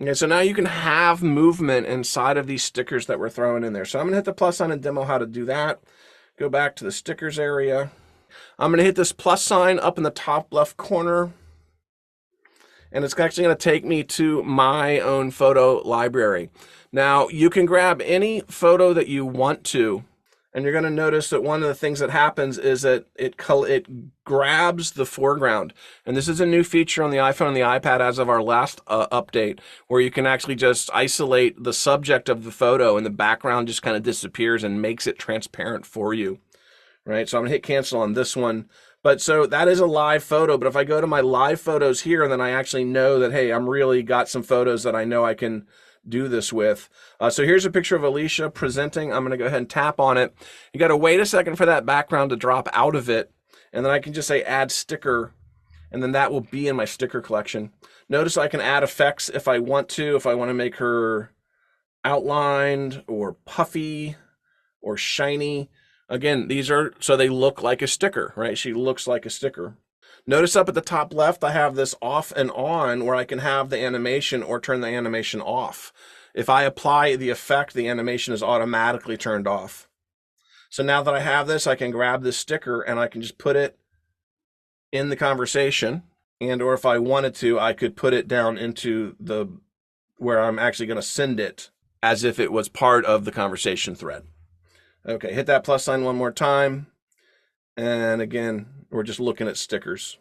Okay, so now you can have movement inside of these stickers that we're throwing in there. So I'm gonna hit the plus sign and demo how to do that. Go back to the stickers area. I'm gonna hit this plus sign up in the top left corner, and it's actually gonna take me to my own photo library. Now you can grab any photo that you want to, and you're going to notice that one of the things that happens is that it grabs the foreground. And this is a new feature on the iPhone and the iPad as of our last update, where you can actually just isolate the subject of the photo and the background just kind of disappears and makes it transparent for you. Right, so I'm going to hit cancel on this one. But so that is a live photo. But if I go to my live photos here, then I actually know that, hey, I'm really got some photos that I know I can do this with. So here's a picture of Alicia presenting. I'm going to go ahead and tap on it. You got to wait a second for that background to drop out of it. And then I can just say add sticker. And then that will be in my sticker collection. Notice I can add effects if I want to. If I want to make her outlined or puffy or shiny. Again, these are so they look like a sticker, right? She looks like a sticker. Notice up at the top left, I have this off and on where I can have the animation or turn the animation off. If I apply the effect, the animation is automatically turned off. So now that I have this, I can grab this sticker and I can just put it in the conversation. And or if I wanted to, I could put it down into the where I'm actually going to send it as if it was part of the conversation thread. Okay, hit that plus sign one more time. And again, we're just looking at stickers.